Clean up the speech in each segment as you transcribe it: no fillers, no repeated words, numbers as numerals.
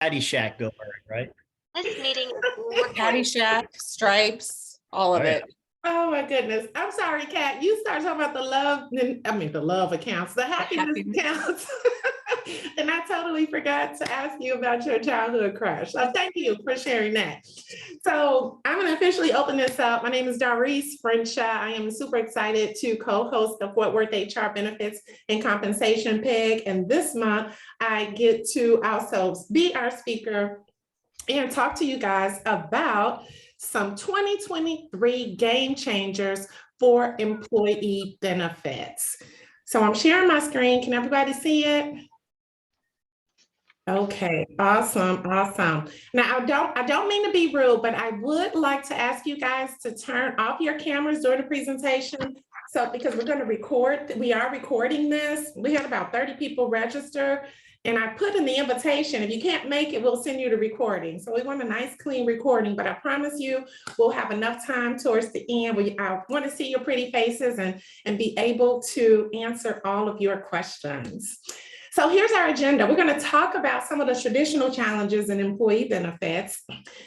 Caddyshack bill, right? This meeting is recorded. Caddyshack, Stripes, all of Oh, yeah. it. Oh my goodness. I'm sorry, Kat. You start talking about the love accounts, the happiness accounts. And I totally forgot to ask you about your childhood crush. So thank you for sharing that. So I'm going to officially open this up. My name is Doris Frenshaw. I am super excited to co-host the Fort Worth HR Benefits and Compensation PEG. And this month, I get to also be our speaker and talk to you guys about some 2023 game changers for employee benefits. So I'm sharing my screen. Can everybody see it? Okay, awesome. Now I don't mean to be rude, but I would like to ask you guys to turn off your cameras during the presentation. So because we are recording this. We had about 30 people register. And I put in the invitation, if you can't make it, we'll send you the recording. So we want a nice, clean recording, but I promise you, we'll have enough time towards the end. I want to see your pretty faces and be able to answer all of your questions. So here's our agenda. We're going to talk about some of the traditional challenges in employee benefits.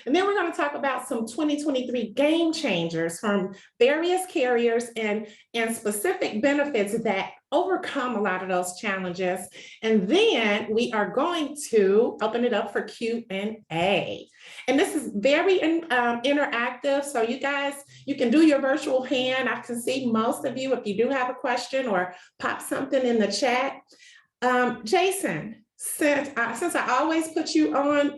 And then we're going to talk about some 2023 game changers from various carriers and specific benefits that overcome a lot of those challenges. And then we are going to open it up for Q&A. And this is very interactive. So you guys, you can do your virtual hand. I can see most of you if you do have a question or pop something in the chat. Jason, since I always put you on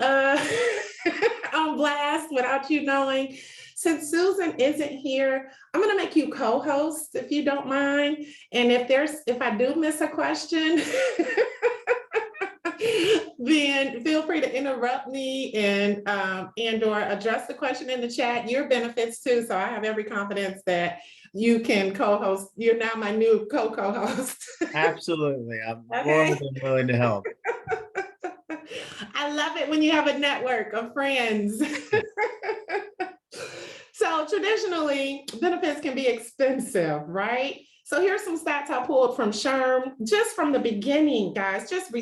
on blast without you knowing, since Susan isn't here, I'm going to make you co-host if you don't mind. And if I do miss a question, then feel free to interrupt me and or address the question in the chat. Your benefits too. So I have every confidence that you can co-host. You're now my new co-host. Absolutely. I'm Okay. more than willing to help. I love it when you have a network of friends. So traditionally, benefits can be expensive, right? So here's some stats I pulled from SHRM, just from the beginning, guys, just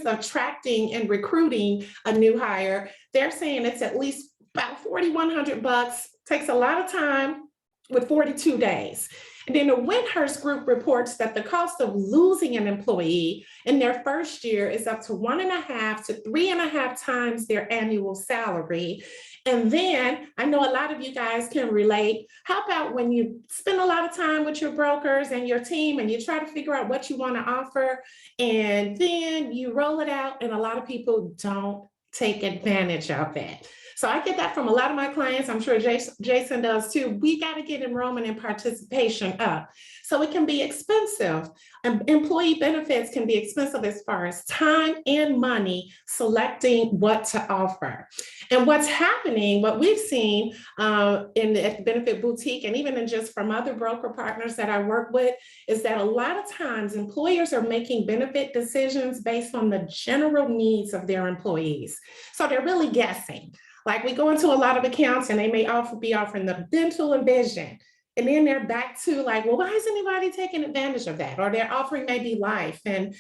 attracting and recruiting a new hire. They're saying it's at least about $4,100, takes a lot of time with 42 days. And then the Windhurst Group reports that the cost of losing an employee in their first year is up to 1.5 to 3.5 times their annual salary. And then I know a lot of you guys can relate. How about when you spend a lot of time with your brokers and your team and you try to figure out what you want to offer, and then you roll it out and a lot of people don't take advantage of it. So I get that from a lot of my clients. I'm sure Jason does too. We got to get enrollment and participation up. So it can be expensive. Employee benefits can be expensive as far as time and money selecting what to offer. And what's happening, what we've seen at the Benefit Boutique, and even in just from other broker partners that I work with, is that a lot of times employers are making benefit decisions based on the general needs of their employees. So they're really guessing. Like we go into a lot of accounts and they may be offering the dental and vision. And then they're back to like, well, why is anybody taking advantage of that? Or they're offering maybe life and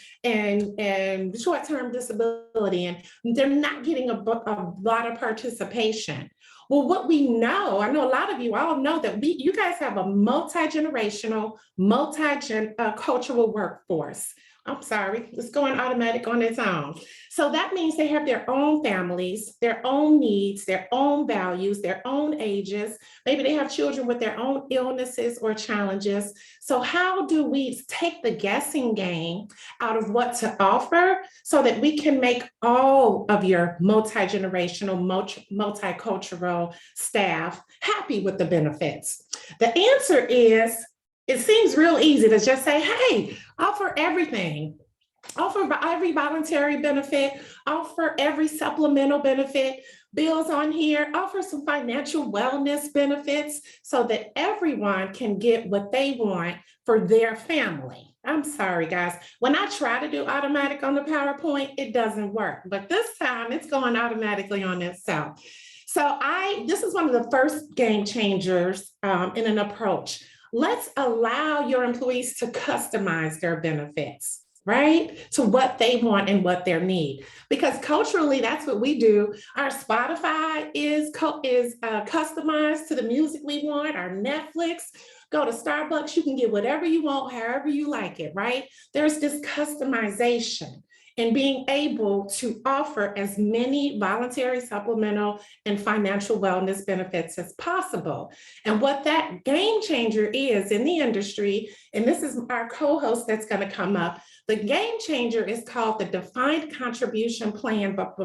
short-term disability, and they're not getting a lot of participation. Well, what we know, I know a lot of you all know that you guys have a multi-generational, multi-cultural workforce. I'm sorry, it's going automatic on its own. So that means they have their own families, their own needs, their own values, their own ages. Maybe they have children with their own illnesses or challenges. So how do we take the guessing game out of what to offer so that we can make all of your multi-generational, multicultural staff happy with the benefits? The answer is, it seems real easy to just say, hey, offer everything. Offer every voluntary benefit, offer every supplemental benefit, bills on here, offer some financial wellness benefits so that everyone can get what they want for their family. I'm sorry, guys. When I try to do automatic on the PowerPoint, it doesn't work. But this time it's going automatically on itself. So this is one of the first game changers in an approach. Let's allow your employees to customize their benefits. right? To what they want and what their need. Because culturally, that's what we do. Our Spotify is customized to the music we want, our Netflix. Go to Starbucks, you can get whatever you want, however you like it, right? There's this customization and being able to offer as many voluntary, supplemental, and financial wellness benefits as possible. And what that game changer is in the industry, and this is our co-host that's going to come up, the game changer is called the defined contribution plan, but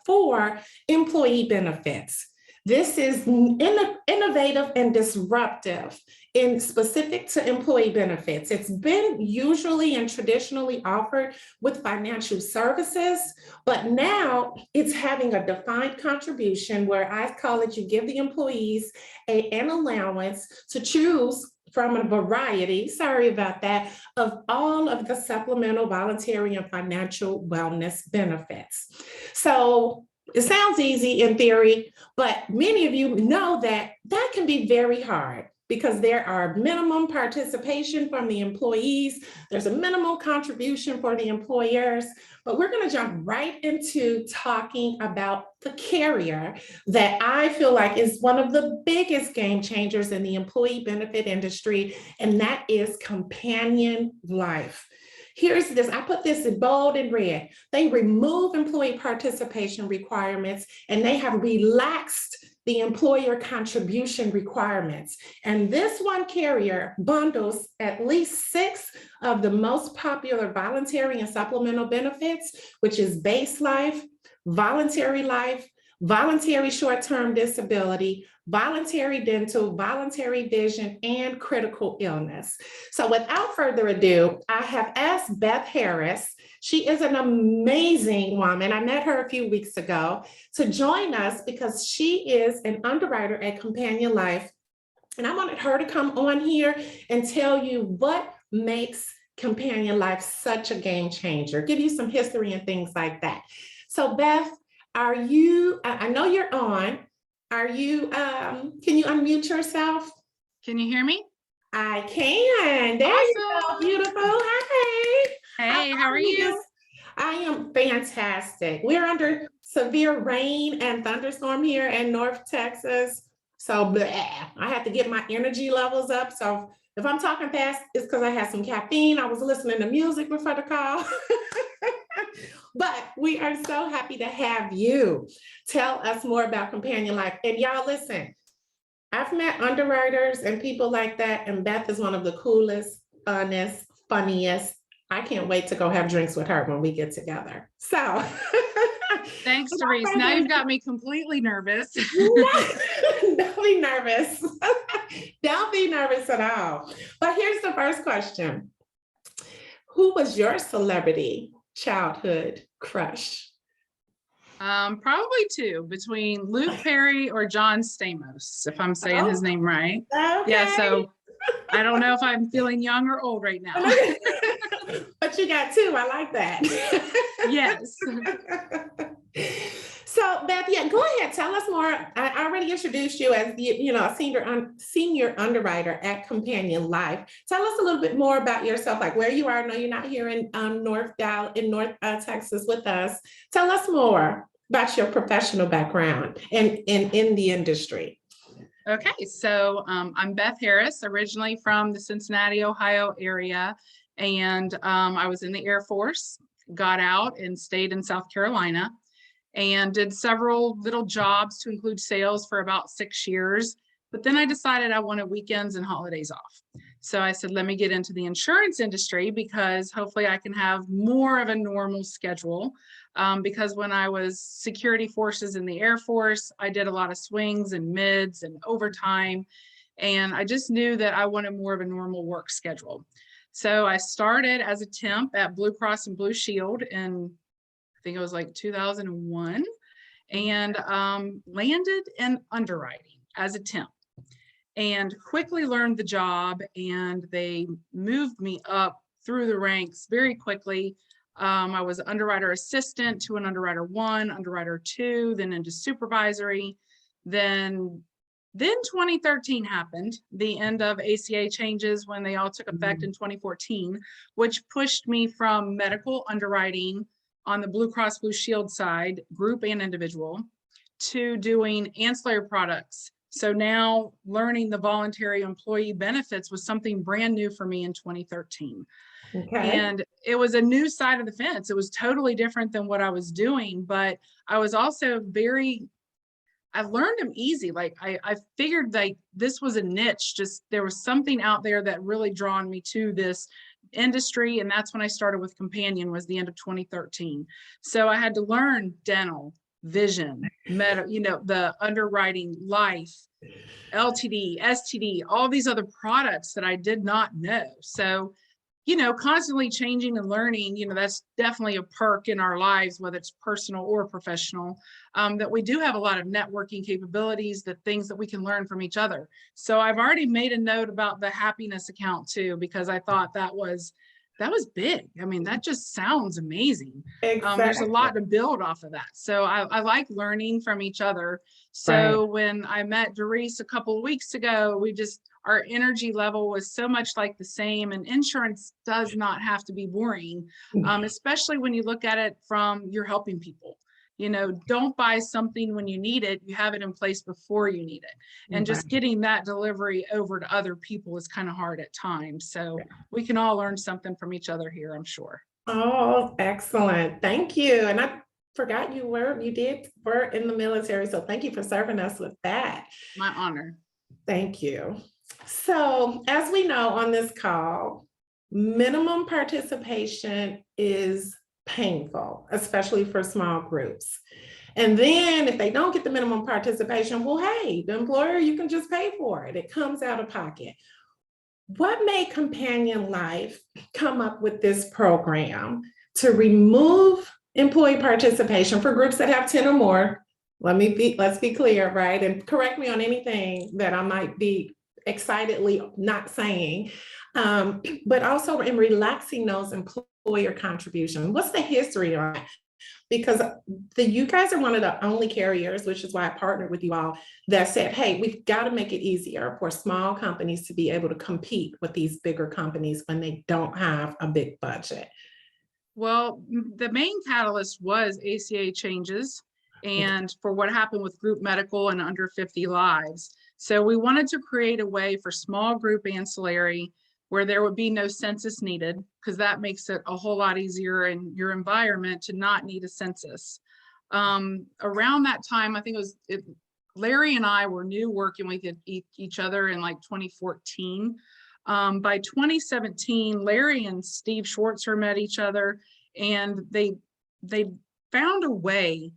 for employee benefits. This is innovative and disruptive in specific to employee benefits. It's been usually and traditionally offered with financial services, but now it's having a defined contribution where I call it, you give the employees an allowance to choose from a variety, sorry about that, of all of the supplemental, voluntary, and financial wellness benefits. So it sounds easy in theory, but many of you know that that can be very hard because there are minimum participation from the employees. There's a minimal contribution for the employers, but we're going to jump right into talking about the carrier that I feel like is one of the biggest game changers in the employee benefit industry, and that is Companion Life. Here's this, I put this in bold and red. They remove employee participation requirements and they have relaxed the employer contribution requirements. And this one carrier bundles at least 6 of the most popular voluntary and supplemental benefits, which is base life, voluntary short-term disability, voluntary dental, voluntary vision, and critical illness. So without further ado, I have asked Beth Harris. She is an amazing woman. I met her a few weeks ago to join us because she is an underwriter at Companion Life. And I wanted her to come on here and tell you what makes Companion Life such a game changer, give you some history and things like that. So Beth, are you, I know you're on, are you, can you unmute yourself? Can you hear me? I can. There you go. Beautiful. Hi. Hey, how are you? I am fantastic. We're under severe rain and thunderstorm here in North Texas. So bleh, I have to get my energy levels up. So if I'm talking fast, it's because I had some caffeine. I was listening to music before the call. But we are so happy to have you. Tell us more about Companion Life. And y'all listen, I've met underwriters and people like that, and Beth is one of the coolest, funnest, funniest. I can't wait to go have drinks with her when we get together. So Thanks, Therese. Now you've got me completely nervous. Don't be nervous. Don't be nervous at all. But here's the first question. Who was your celebrity childhood crush? Probably 2, between Luke Perry or John Stamos, if I'm saying his name right. Okay. Yeah, so I don't know if I'm feeling young or old right now. But you got 2. I like that. Yes. So Beth, yeah, go ahead. Tell us more. I already introduced you as a senior underwriter at Companion Life. Tell us a little bit more about yourself, like where you are. I know you're not here in North Texas with us. Tell us more about your professional background and in the industry. Okay, so I'm Beth Harris, originally from the Cincinnati, Ohio area, and I was in the Air Force, got out and stayed in South Carolina, and did several little jobs to include sales for about 6 years. But then I decided I wanted weekends and holidays off. So I said, let me get into the insurance industry because hopefully I can have more of a normal schedule. Because when I was security forces in the Air Force, I did a lot of swings and mids and overtime. And I just knew that I wanted more of a normal work schedule. So I started as a temp at Blue Cross and Blue Shield in, I think it was like 2001, and landed in underwriting as a temp and quickly learned the job, and they moved me up through the ranks very quickly. I was underwriter assistant to an underwriter 1, underwriter 2, then into supervisory, then Then 2013 happened, the end of ACA changes when they all took effect in 2014, which pushed me from medical underwriting on the Blue Cross Blue Shield side, group and individual, to doing ancillary products. So now learning the voluntary employee benefits was something brand new for me in 2013. Okay. And it was a new side of the fence. It was totally different than what I was doing, but I was also I learned them easy. Like I figured like this was a niche, just there was something out there that really drawn me to this industry. And that's when I started with Companion, was the end of 2013. So I had to learn dental, vision, the underwriting, life, LTD, STD, all these other products that I did not know. So constantly changing and learning, that's definitely a perk in our lives, whether it's personal or professional, that we do have a lot of networking capabilities, the things that we can learn from each other. So I've already made a note about the happiness account too, because I thought that was big. I mean, that just sounds amazing. There's a lot to build off of that. So I like learning from each other. So when I met Doris a couple of weeks ago, our energy level was so much like the same, and insurance does not have to be boring, especially when you look at it from you're helping people. Don't buy something when you need it. You have it in place before you need it. And just getting that delivery over to other people is kind of hard at times. So we can all learn something from each other here, I'm sure. Oh, excellent. Thank you. And I forgot you were in the military. So thank you for serving us with that. My honor. Thank you. So as we know on this call, minimum participation is painful, especially for small groups. And then if they don't get the minimum participation, well, hey, the employer, you can just pay for it. It comes out of pocket. What made Companion Life come up with this program to remove employee participation for groups that have 10 or more? Let's be clear, right? And correct me on anything that I might be excitedly not saying, but also in relaxing those employer contributions. What's the history on that? Because you guys are one of the only carriers, which is why I partnered with you all, that said, hey, we've got to make it easier for small companies to be able to compete with these bigger companies when they don't have a big budget. Well, the main catalyst was ACA changes and for what happened with group medical and under 50 lives. So we wanted to create a way for small group ancillary where there would be no census needed, because that makes it a whole lot easier in your environment to not need a census. Around that time, I think Larry and I were new working with each other in like 2014. By 2017, Larry and Steve Schwartzer met each other, and they found a way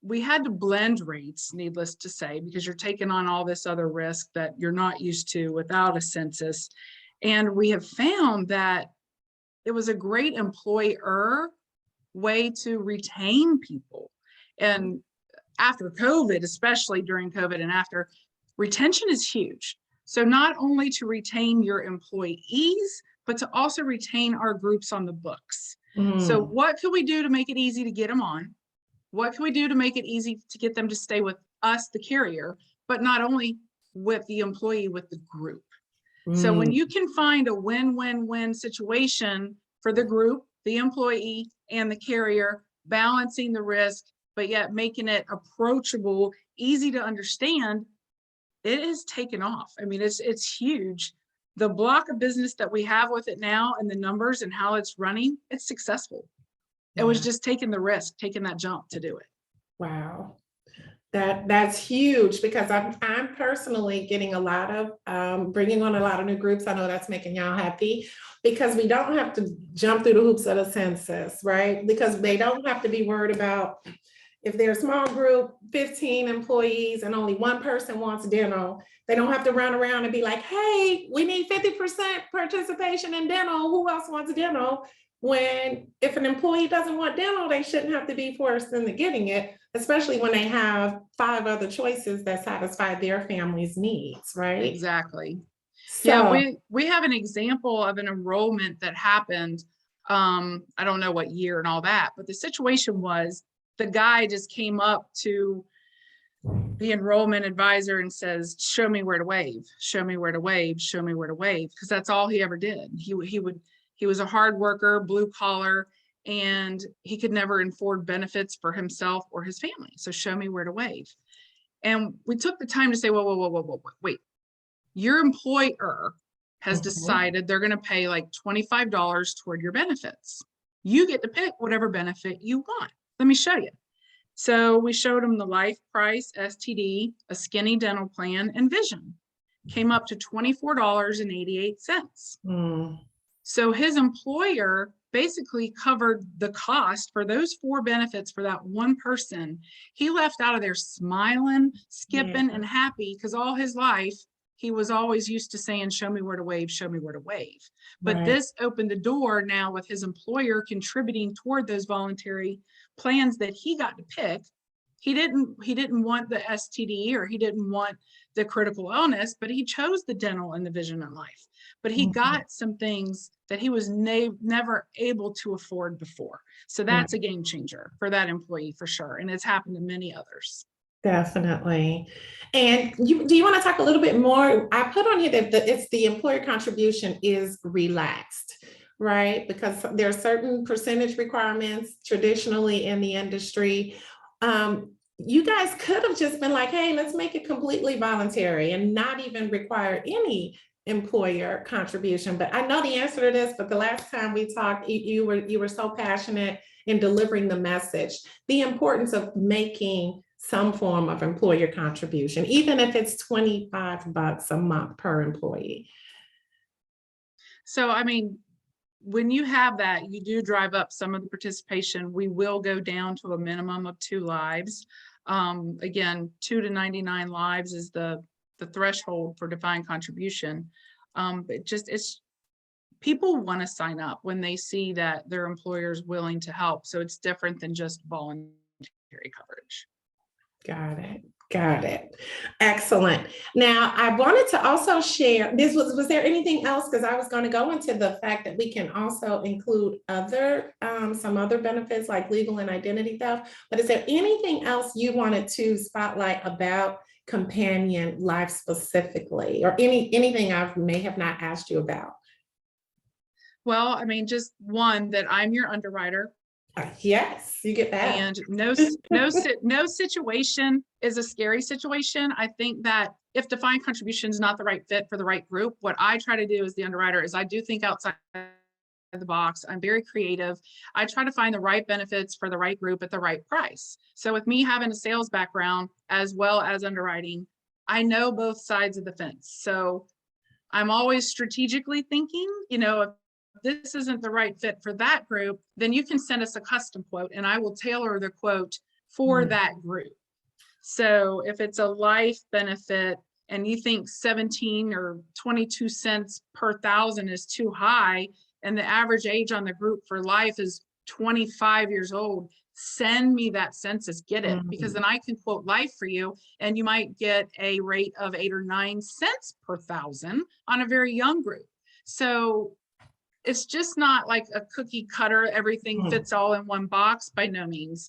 we had to blend rates, needless to say, because you're taking on all this other risk that you're not used to without a census. And we have found that it was a great employer way to retain people. And after COVID, especially during COVID and after, retention is huge. So not only to retain your employees, but to also retain our groups on the books. So what can we do to make it easy to get them on? What can we do to make it easy to get them to stay with us, the carrier, but not only with the employee, with the group? So when you can find a win-win-win situation for the group, the employee, and the carrier, balancing the risk, but yet making it approachable, easy to understand, it has taken off. I mean, it's huge. The block of business that we have with it now and the numbers and how it's running, it's successful. It was just taking the risk, taking that jump to do it. Wow. That's huge, because I'm personally getting a lot of, bringing on a lot of new groups. I know that's making y'all happy, because we don't have to jump through the hoops of the census, right? Because they don't have to be worried about if they're a small group, 15 employees, and only one person wants dental, they don't have to run around and be like, hey, we need 50% participation in dental. Who else wants dental? When if an employee doesn't want dental, they shouldn't have to be forced into getting it, especially when they have 5 other choices that satisfy their family's needs, right? Exactly. So, yeah, we have an example of an enrollment that happened. I don't know what year and all that, but the situation was the guy just came up to the enrollment advisor and says, show me where to waive, show me where to waive, show me where to waive, because that's all he ever did. He was a hard worker, blue collar, and he could never afford benefits for himself or his family. So show me where to waive. And we took the time to say, whoa, wait, your employer has decided they're going to pay like $25 toward your benefits. You get to pick whatever benefit you want. Let me show you. So we showed him the life price, STD, a skinny dental plan, and vision. Came up to $24.88. So his employer basically covered the cost for those 4 benefits for that one person. He left out of there smiling, skipping, and happy, because all his life he was always used to saying, show me where to waive, show me where to waive. But this opened the door now with his employer contributing toward those voluntary plans that he got to pick. He didn't want the STD, or he didn't want the critical illness, but he chose the dental and the vision and life. But he got some things that he was never able to afford before. So that's a game changer for that employee for sure. And it's happened to many others. Definitely. And do you want to talk a little bit more? I put on here that it's the employer contribution is relaxed, right? Because there are certain percentage requirements traditionally in the industry. You guys could have just been like, hey, let's make it completely voluntary and not even require any employer contribution. But I know the answer to this, but the last time we talked, you were so passionate in delivering the message, the importance of making some form of employer contribution, even if it's $25 a month per employee. So, I mean, when you have that, you do drive up some of the participation. We will go down to a minimum of 2 lives. Again, 2 to 99 lives is the threshold for defined contribution. But it's people want to sign up when they see that their employer is willing to help. So it's different than just voluntary coverage. Got it. Excellent. Now, I wanted to also share, was there anything else? Because I was going to go into the fact that we can also include some other benefits like legal and identity theft, but is there anything else you wanted to spotlight about companion life specifically, or anything I may have not asked you about? Well, I mean, just one, that I'm your underwriter. Yes, you get that. And no situation is a scary situation. I think that if defined contribution is not the right fit for the right group, what I try to do as the underwriter is I do think outside the box. I'm very creative. I try to find the right benefits for the right group at the right price. So with me having a sales background as well as underwriting, I know both sides of the fence. So I'm always strategically thinking, if this isn't the right fit for that group, then you can send us a custom quote and I will tailor the quote for that group. So if it's a life benefit and you think 17 or 22 cents per 1,000 is too high, and the average age on the group for life is 25 years old, send me that census, get it, because then I can quote life for you and you might get a rate of 8 or 9 cents per 1,000 on a very young group. So it's just not like a cookie cutter, everything fits all in one box, by no means.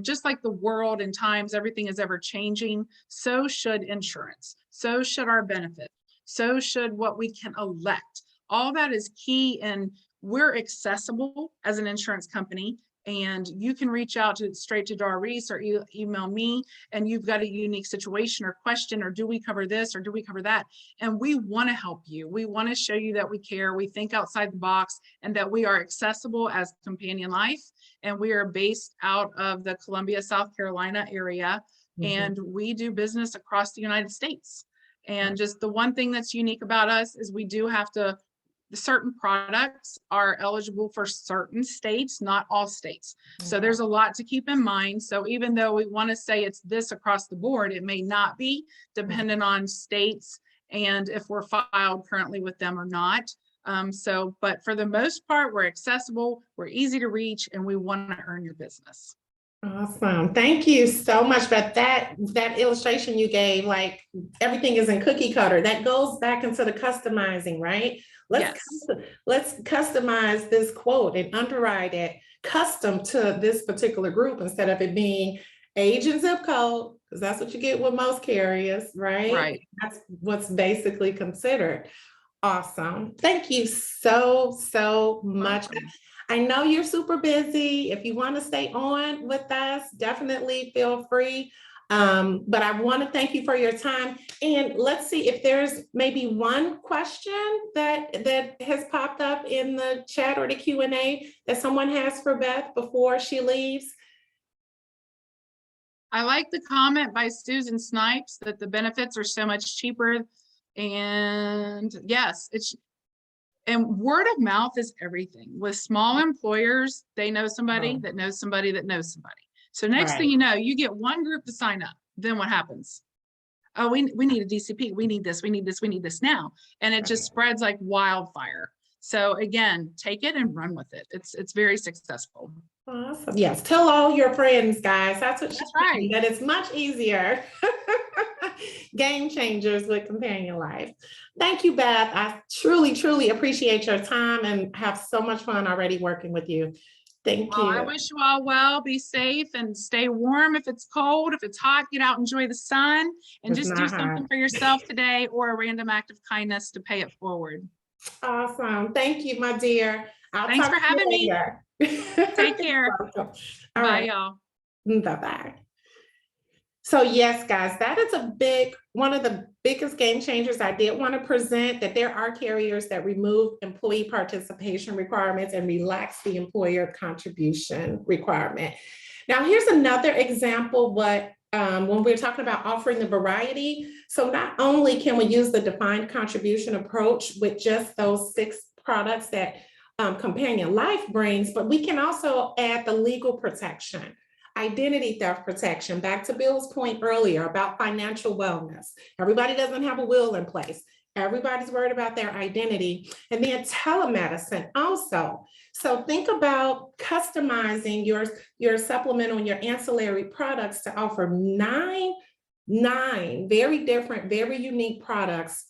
Just like the world and times, everything is ever changing, so should insurance, so should our benefit, so should what we can elect. All that is key, and we're accessible as an insurance company. And you can reach out straight to Doris or email me, and you've got a unique situation or question, or do we cover this or do we cover that? And we want to help you. We want to show you that we care. We think outside the box, and that we are accessible as Companion Life. And we are based out of the Columbia, South Carolina area, and we do business across the United States. And just the one thing that's unique about us is we do have to, certain products are eligible for certain states, not all states. So there's a lot to keep in mind. So even though we want to say it's this across the board, it may not be, depending on states and if we're filed currently with them or not. But for the most part, we're accessible, we're easy to reach, and we want to earn your business. Awesome. Thank you so much. But that illustration you gave, like everything is in cookie cutter, that goes back into the customizing, right? Let's customize this quote and underwrite it custom to this particular group, instead of it being age and zip code, because that's what you get with most carriers, right? Right. That's what's basically considered. Awesome. Thank you so much. Welcome. I know you're super busy. If you want to stay on with us, definitely feel free. But I want to thank you for your time. And let's see if there's maybe one question that has popped up in the chat or the Q&A that someone has for Beth before she leaves. I like the comment by Susan Snipes that the benefits are so much cheaper. And yes, and word of mouth is everything. With small employers, they know somebody Oh. that knows somebody that knows somebody. So next Right. thing you know, you get one group to sign up. Then what happens? Oh, we need a DCP. We need this. We need this. We need this now. And it just spreads like wildfire. So again, take it and run with it. It's very successful. Awesome. Yes, tell all your friends, guys. That's what she's right. saying, that it's much easier. Game changers with companion life. Thank you, Beth. I truly appreciate your time and have so much fun already working with you. Thank Well, I you. wish you all well. Be safe and stay warm. If it's cold, if it's hot, get out, enjoy the sun, and It's just do not something hot. for yourself today or a random act of kindness to pay it forward. Awesome. Thank you, my dear. I'll Thanks talk for to you having me. later. Take care. All Bye, right. y'all. Bye-bye. So yes, guys, that is one of the biggest game changers I did want to present, that there are carriers that remove employee participation requirements and relax the employer contribution requirement. Now, here's another example when we're talking about offering the variety. So not only can we use the defined contribution approach with just those 6 products that Companion Life brings, but we can also add the legal protection, identity theft protection, back to Bill's point earlier about financial wellness. Everybody doesn't have a will in place. Everybody's worried about their identity. And then telemedicine also. So think about customizing your supplemental and your ancillary products to offer nine very different, very unique products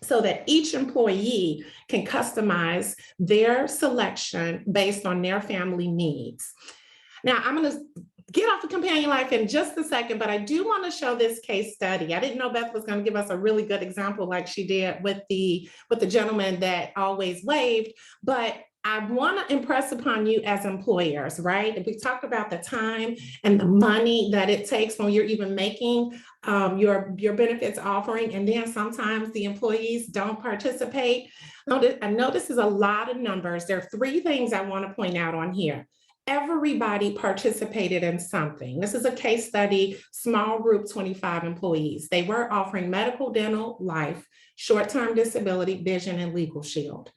so that each employee can customize their selection based on their family needs. Now, I'm going to get off of Companion Life in just a second, but I do want to show this case study. I didn't know Beth was going to give us a really good example like she did with the gentleman that always waved, but I want to impress upon you as employers, right? If we talk about the time and the money that it takes when you're even making your benefits offering, and then sometimes the employees don't participate. I know this is a lot of numbers. There are 3 things I want to point out on here. Everybody participated in something. This is a case study, small group, 25 employees. They were offering medical, dental, life, short-term disability, vision, and legal shield.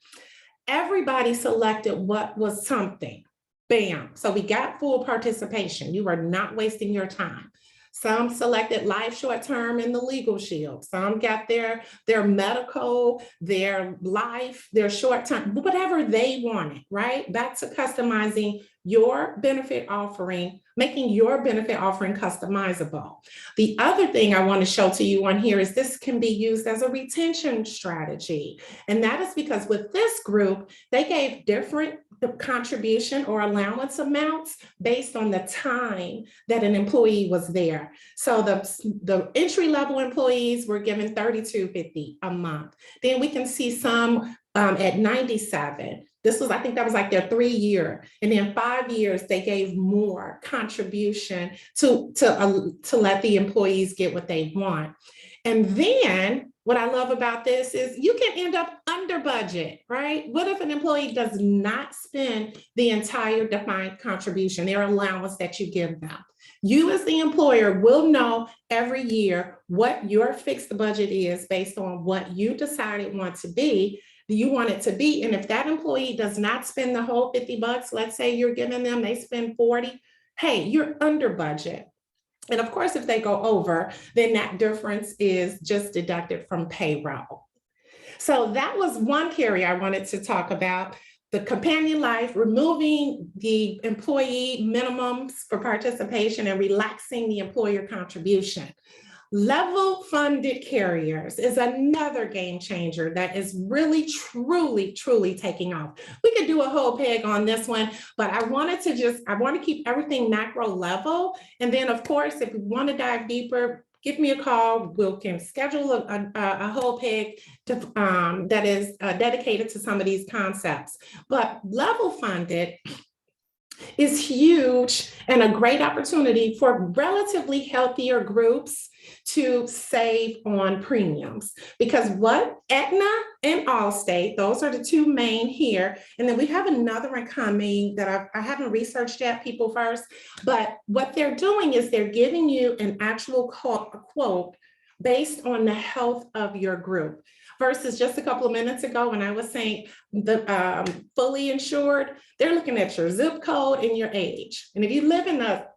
Everybody selected what was something. Bam. So we got full participation. You are not wasting your time. Some selected life short-term and the legal shield. Some got their medical, their life, their short-term, whatever they wanted, right? Back to customizing your benefit offering, making your benefit offering customizable. The other thing I want to show to you on here is this can be used as a retention strategy. And that is because with this group, they gave different contribution or allowance amounts based on the time that an employee was there. So the entry-level employees were given $32.50 a month. Then we can see some at $97. I think that was like their 3-year. And then 5 years, they gave more contribution to let the employees get what they want. And then what I love about this is you can end up under budget, right? What if an employee does not spend the entire defined contribution, their allowance that you give them? You as the employer will know every year what your fixed budget is based on what you decided you want it to be. And if that employee does not spend the whole $50, let's say you're giving them, they spend 40, hey, you're under budget. And of course, if they go over, then that difference is just deducted from payroll. So that was one carrier I wanted to talk about. The Companion Life, removing the employee minimums for participation and relaxing the employer contribution. Level funded carriers is another game changer that is really, truly taking off. We could do a whole peg on this one, but I want to keep everything macro level. And then of course, if you want to dive deeper, give me a call. We can schedule a whole peg that is dedicated to some of these concepts. But level funded is huge and a great opportunity for relatively healthier groups to save on premiums. Because what Aetna and Allstate, those are the two main here. And then we have another one coming that I haven't researched yet, people first. But what they're doing is they're giving you an actual quote based on the health of your group. Versus just a couple of minutes ago when I was saying the fully insured, they're looking at your zip code and your age. And if you live in a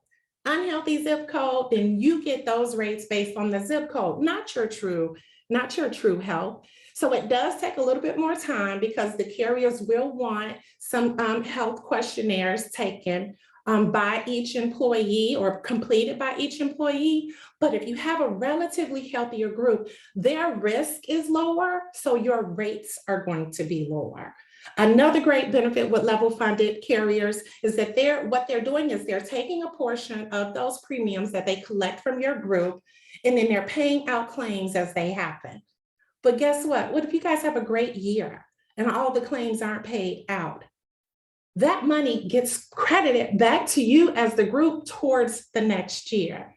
unhealthy zip code, then you get those rates based on the zip code, not your true health. So it does take a little bit more time because the carriers will want some health questionnaires taken by each employee or completed by each employee. But if you have a relatively healthier group, their risk is lower, so your rates are going to be lower. Another great benefit with level funded carriers is that what they're doing is they're taking a portion of those premiums that they collect from your group, and then they're paying out claims as they happen. But guess what? What if you guys have a great year and all the claims aren't paid out? That money gets credited back to you as the group towards the next year.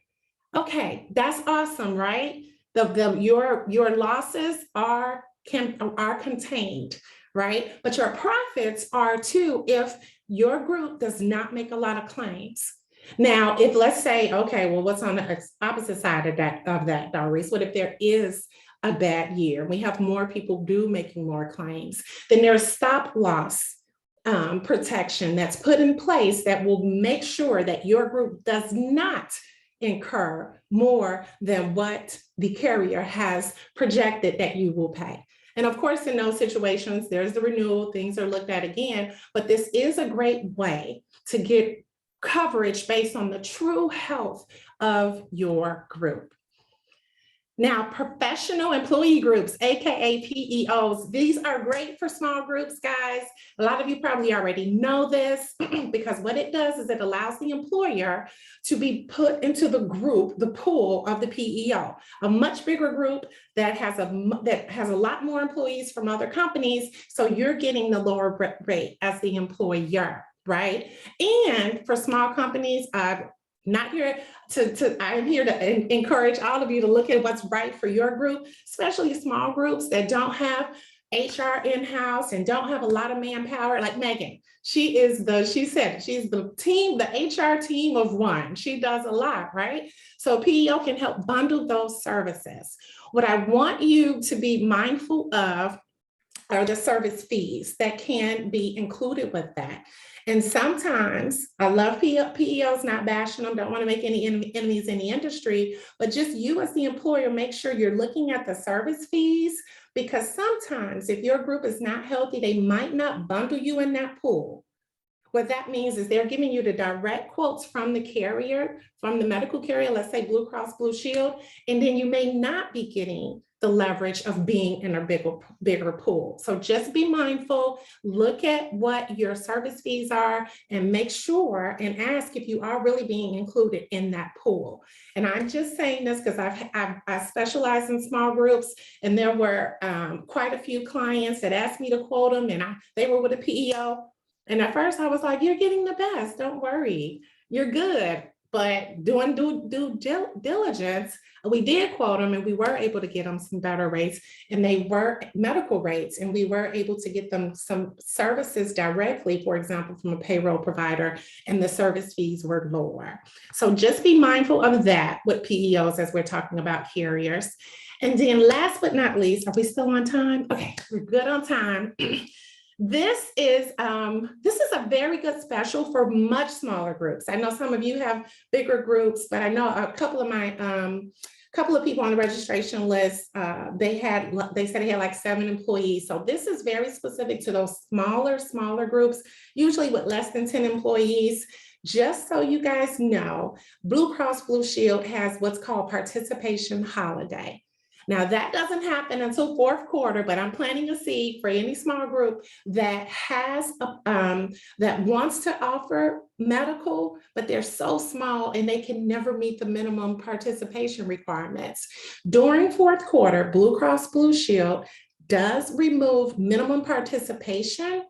Okay, that's awesome, right? Your losses are contained, right? But your profits are too if your group does not make a lot of claims. Now, if let's say, okay, well, what's on the opposite side of that, Doris? What if there is a bad year? We have more people making more claims. Then there's stop loss protection that's put in place that will make sure that your group does not incur more than what the carrier has projected that you will pay. And of course, in those situations, there's the renewal, things are looked at again, but this is a great way to get coverage based on the true health of your group. Now, professional employee groups, AKA PEOs, these are great for small groups, guys. A lot of you probably already know this because what it does is it allows the employer to be put into the pool of the PEO, a much bigger group that has a lot more employees from other companies. So you're getting the lower rate as the employer, right? And for small companies, I'm here to encourage all of you to look at what's right for your group, especially small groups that don't have HR in-house and don't have a lot of manpower. Like Megan, she's the HR team of one. She does a lot, right? So PEO can help bundle those services. What I want you to be mindful of are the service fees that can be included with that. And sometimes, I love PEOs, not bashing them, don't want to make any enemies in the industry, but just you as the employer, make sure you're looking at the service fees, because sometimes if your group is not healthy, they might not bundle you in that pool. What that means is they're giving you the direct quotes from the carrier, from the medical carrier, let's say Blue Cross Blue Shield, and then you may not be getting the leverage of being in a bigger pool. So just be mindful, look at what your service fees are and make sure and ask if you are really being included in that pool. And I'm just saying this because I specialize in small groups, and there were quite a few clients that asked me to quote them, and they were with a PEO. And at first I was like, you're getting the best, don't worry, you're good. But doing due diligence, we did quote them and we were able to get them some better rates, and they were medical rates, and we were able to get them some services directly, for example, from a payroll provider, and the service fees were lower. So just be mindful of that with PEOs as we're talking about carriers. And then last but not least, are we still on time? Okay, we're good on time. This is a very good special for much smaller groups. I know some of you have bigger groups, but I know a couple of people on the registration list, they said they had like 7 employees. So this is very specific to those smaller groups, usually with less than 10 employees. Just so you guys know, Blue Cross Blue Shield has what's called participation holiday. Now that doesn't happen until fourth quarter, but I'm planting a seed for any small group that has that wants to offer medical, but they're so small and they can never meet the minimum participation requirements. During fourth quarter, Blue Cross Blue Shield does remove minimum participation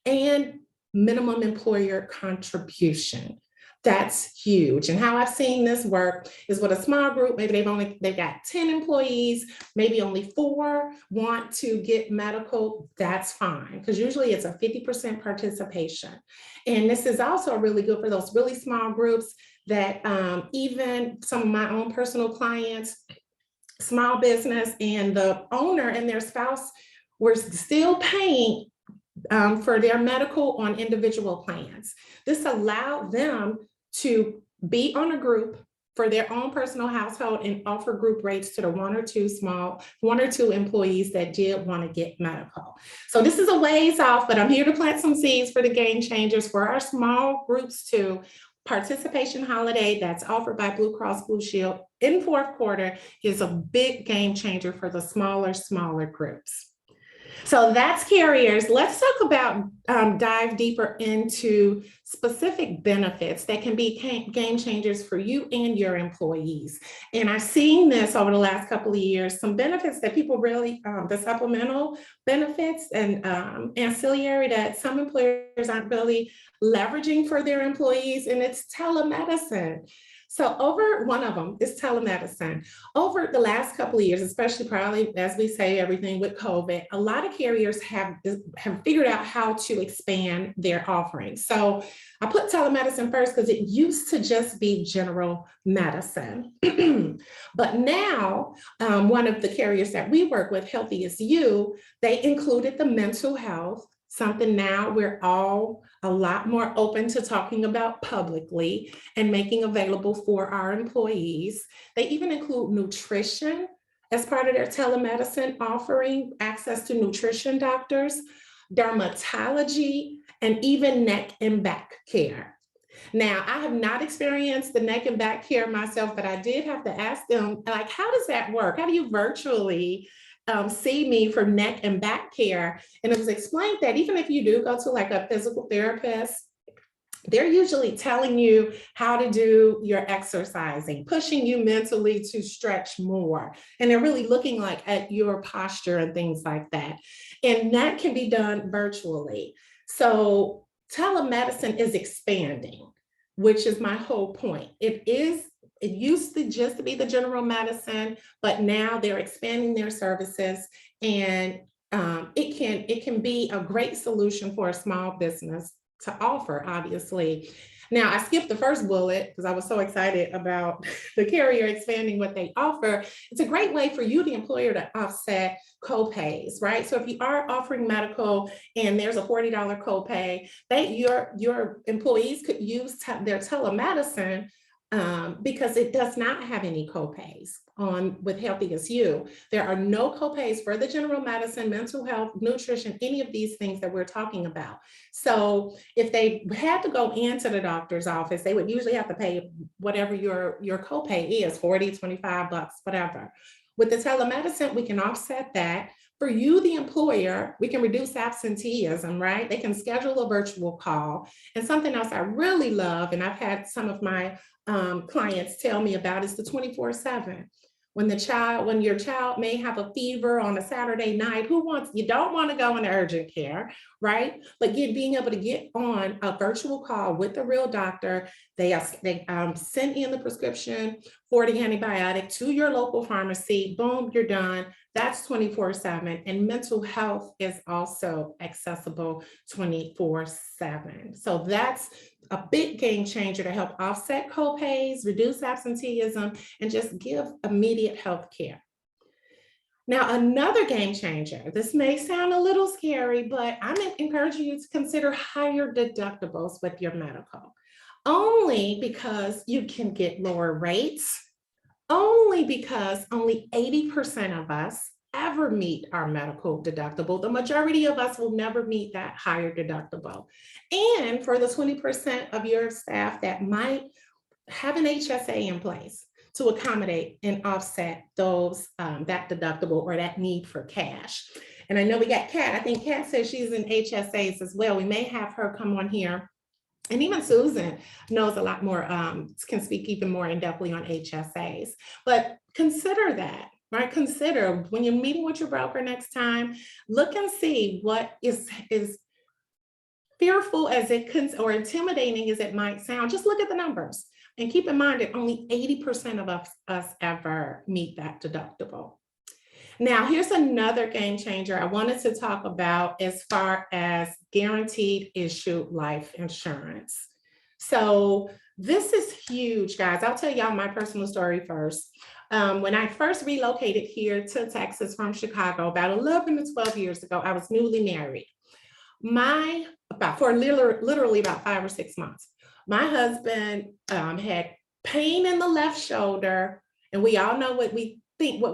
and minimum employer contribution. That's huge. And how I've seen this work is with a small group, maybe they've got 10 employees, maybe only 4 want to get medical, that's fine. Because usually it's a 50% participation. And this is also really good for those really small groups that even some of my own personal clients, small business, and the owner and their spouse were still paying for their medical on individual plans. This allowed them to be on a group for their own personal household and offer group rates to the one or two employees that did want to get medical. So this is a ways off, but I'm here to plant some seeds for the game changers for our small groups too. Participation holiday that's offered by Blue Cross Blue Shield in fourth quarter is a big game changer for the smaller groups. So that's carriers. Let's talk about dive deeper into specific benefits that can be game changers for you and your employees. And I've seen this over the last couple of years, some benefits that people really, the supplemental benefits and ancillary that some employers aren't really leveraging for their employees, and it's telemedicine. So one of them is telemedicine. Over the last couple of years, especially probably, as we say, everything with COVID, a lot of carriers have figured out how to expand their offerings. So I put telemedicine first because it used to just be general medicine. But now, one of the carriers that we work with, Healthy Is You, they included the mental health, something now we're all a lot more open to talking about publicly and making available for our employees. They even include nutrition as part of their telemedicine offering, access to nutrition doctors, dermatology, and even neck and back care. Now, I have not experienced the neck and back care myself, but I did have to ask them, like, how does that work? How do you virtually see me for neck and back care? And it was explained that even if you do go to like a physical therapist, they're usually telling you how to do your exercising, pushing you mentally to stretch more. And they're really looking like at your posture and things like that. And that can be done virtually. So telemedicine is expanding, which is my whole point. It used to just be the general medicine, but now they're expanding their services, and it can be a great solution for a small business to offer, obviously. Now, I skipped the first bullet because I was so excited about the carrier expanding what they offer. It's a great way for you, the employer, to offset co-pays, right? So if you are offering medical and there's a $40 copay, your employees could use their telemedicine because it does not have any copays with Healthy As You. There are no copays for the general medicine, mental health, nutrition, any of these things that we're talking about. So if they had to go into the doctor's office, they would usually have to pay whatever your copay is, 40, 25 bucks, whatever. With the telemedicine, we can offset that. For you, the employer, we can reduce absenteeism, right? They can schedule a virtual call. And something else I really love, and I've had some of my clients tell me about, is the 24/7. When your child may have a fever on a Saturday night, you don't want to go into urgent care, right? But being able to get on a virtual call with the real doctor, they send in the prescription for the antibiotic to your local pharmacy, boom, you're done. That's 24/7. And mental health is also accessible 24/7. So that's a big game changer to help offset copays, reduce absenteeism, and just give immediate health care. Now, another game changer, this may sound a little scary, but I'm encouraging you to consider higher deductibles with your medical, only because you can get lower rates, only because only 80% of us ever meet our medical deductible. The majority of us will never meet that higher deductible. And for the 20% of your staff that might have an HSA in place to accommodate and offset those that deductible or that need for cash. And I know we got Kat. I think Kat says she's in HSAs as well. We may have her come on here. And even Susan knows a lot more, can speak even more in-depthly on HSAs. But consider that, right? Consider when you're meeting with your broker next time, look and see what is fearful as it can, or intimidating as it might sound. Just look at the numbers and keep in mind that only 80% of us ever meet that deductible. Now, here's another game changer I wanted to talk about as far as guaranteed issue life insurance. So this is huge, guys. I'll tell y'all my personal story first. When I first relocated here to Texas from Chicago about 11 to 12 years ago, I was newly married. For literally about 5 or 6 months, my husband had pain in the left shoulder, and we all know what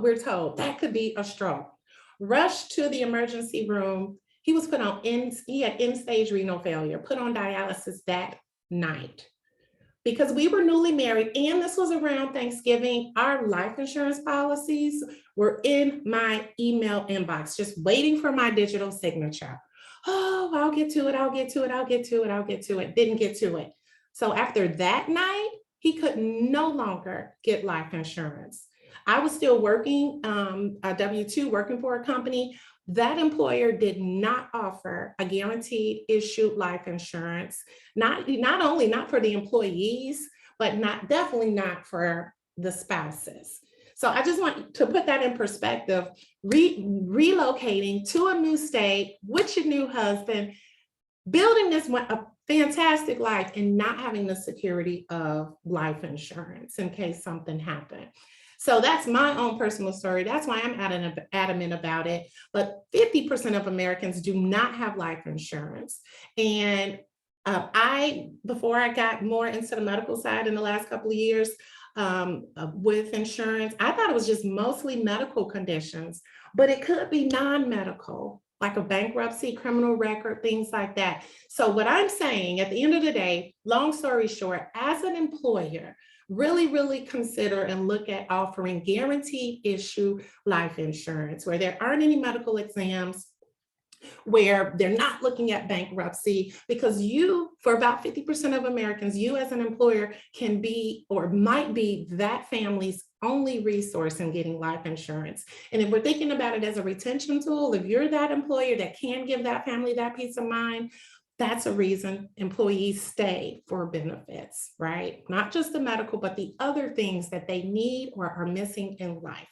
we're told, that could be a stroke. Rushed to the emergency room. He was put on he had end-stage renal failure, put on dialysis that night. Because we were newly married and this was around Thanksgiving, our life insurance policies were in my email inbox, just waiting for my digital signature. Oh, I'll get to it, I'll get to it, I'll get to it, I'll get to it, didn't get to it. So after that night, he could no longer get life insurance. I was still working a W-2, working for a company. That employer did not offer a guaranteed issue life insurance, not only not for the employees, but definitely not for the spouses. So I just want to put that in perspective, relocating to a new state with your new husband, building a fantastic life and not having the security of life insurance in case something happened. So that's my own personal story. That's why I'm adamant about it. But 50% of Americans do not have life insurance. And before I got more into the medical side in the last couple of years with insurance, I thought it was just mostly medical conditions, but it could be non-medical, like a bankruptcy, criminal record, things like that. So what I'm saying at the end of the day, long story short, as an employer, really consider and look at offering guaranteed issue life insurance where there aren't any medical exams, where they're not looking at bankruptcy, because for about 50% of Americans, you as an employer can be or might be that family's only resource in getting life insurance. And if we're thinking about it as a retention tool, if you're that employer that can give that family that peace of mind, that's a reason employees stay for benefits, right? Not just the medical, but the other things that they need or are missing in life.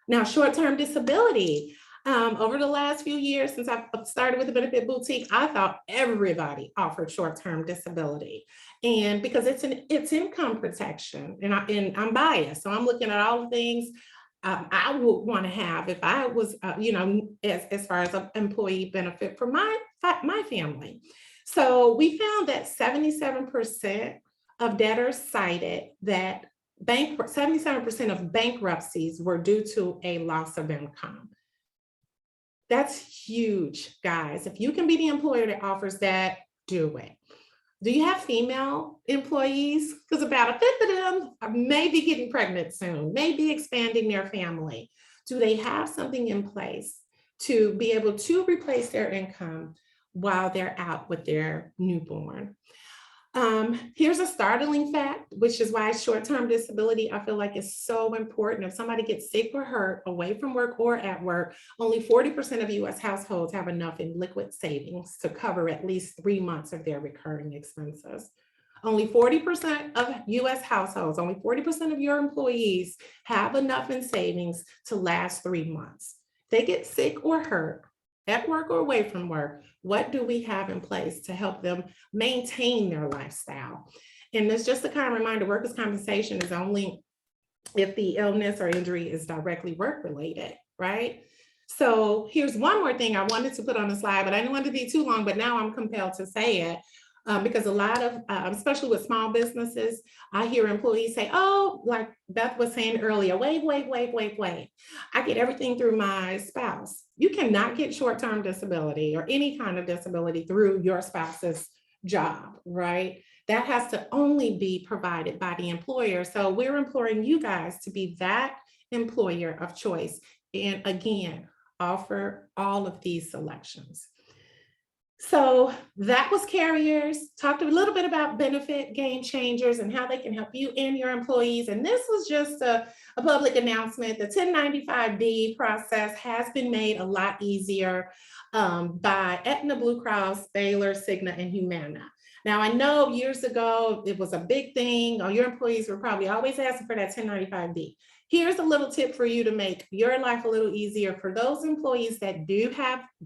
Now, short-term disability. Over the last few years, since I've started with the Benefit Boutique, I thought everybody offered short-term disability. And because it's income protection, and I'm biased, so I'm looking at all the things I would want to have if I was, as far as an employee benefit for my family. So we found that 77% of debtors cited that 77% of bankruptcies were due to a loss of income. That's huge, guys. If you can be the employer that offers that, do it. Do you have female employees? Because about a fifth of them may be getting pregnant soon, may be expanding their family. Do they have something in place to be able to replace their income while they're out with their newborn? Here's a startling fact, which is why short-term disability, I feel like, is so important. If somebody gets sick or hurt away from work or at work, only 40% of US households have enough in liquid savings to cover at least 3 months of their recurring expenses. Only 40% of US households, only 40% of your employees have enough in savings to last 3 months. If they get sick or hurt at work or away from work, what do we have in place to help them maintain their lifestyle? And it's just a kind of reminder, workers' compensation is only if the illness or injury is directly work-related, right? So here's one more thing I wanted to put on the slide, but I didn't want it to be too long, but now I'm compelled to say it. Because a lot of, especially with small businesses, I hear employees say, oh, like Beth was saying earlier, wait. I get everything through my spouse. You cannot get short-term disability or any kind of disability through your spouse's job, right? That has to only be provided by the employer. So we're imploring you guys to be that employer of choice. And again, offer all of these selections. So that was carriers. Talked a little bit about benefit game changers and how they can help you and your employees. And this was just a public announcement. The 1095D process has been made a lot easier by Aetna, Blue Cross, Baylor, Cigna, and Humana. Now, I know years ago, it was a big thing, or your employees were probably always asking for that 1095D. Here's a little tip for you to make your life a little easier for those employees that do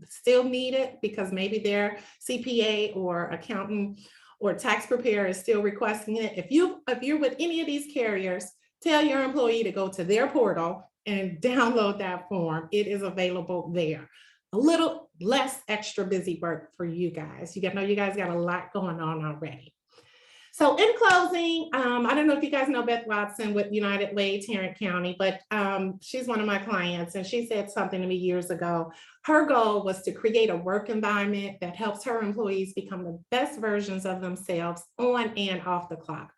still need it because maybe their CPA or accountant or tax preparer is still requesting it. If you're with any of these carriers, tell your employee to go to their portal and download that form. It is available there. A little less extra busy work for you guys. You guys got a lot going on already. So in closing, I don't know if you guys know Beth Watson with United Way, Tarrant County, but she's one of my clients, and she said something to me years ago. Her goal was to create a work environment that helps her employees become the best versions of themselves on and off the clock.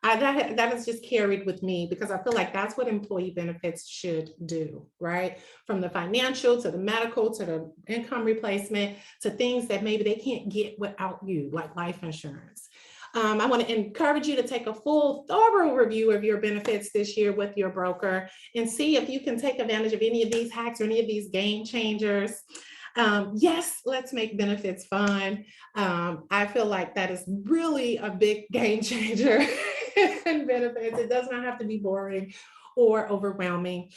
That has just carried with me because I feel like that's what employee benefits should do, right? From the financial to the medical to the income replacement to things that maybe they can't get without you, like life insurance. I want to encourage you to take a full, thorough review of your benefits this year with your broker and see if you can take advantage of any of these hacks or any of these game changers. Yes, let's make benefits fun. I feel like that is really a big game changer in benefits. It does not have to be boring or overwhelming.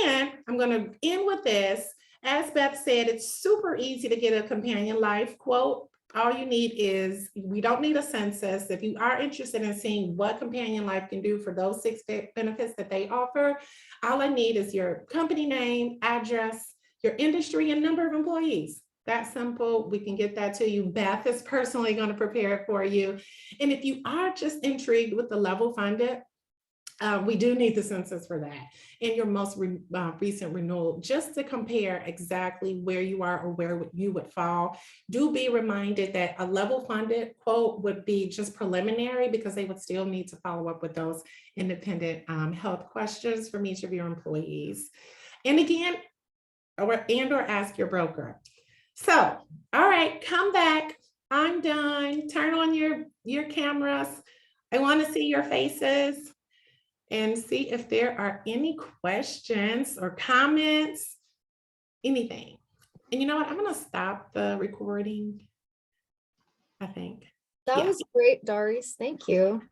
And I'm going to end with this. As Beth said, it's super easy to get a companion life quote. All you need is, we don't need a census. If you are interested in seeing what Companion Life can do for those 6 benefits that they offer, all I need is your company name, address, your industry, and number of employees. That simple. We can get that to you. Beth is personally going to prepare it for you. And if you are just intrigued with the level funded, we do need the census for that and your most recent renewal, just to compare exactly where you are or where you would fall. Do be reminded that a level funded quote would be just preliminary because they would still need to follow up with those independent health questions from each of your employees. And again, or ask your broker. So, all right, come back. I'm done. Turn on your cameras. I want to see your faces and see if there are any questions or comments, anything. And you know what? I'm going to stop the recording, I think. That Yeah. was great, Doris. Thank you.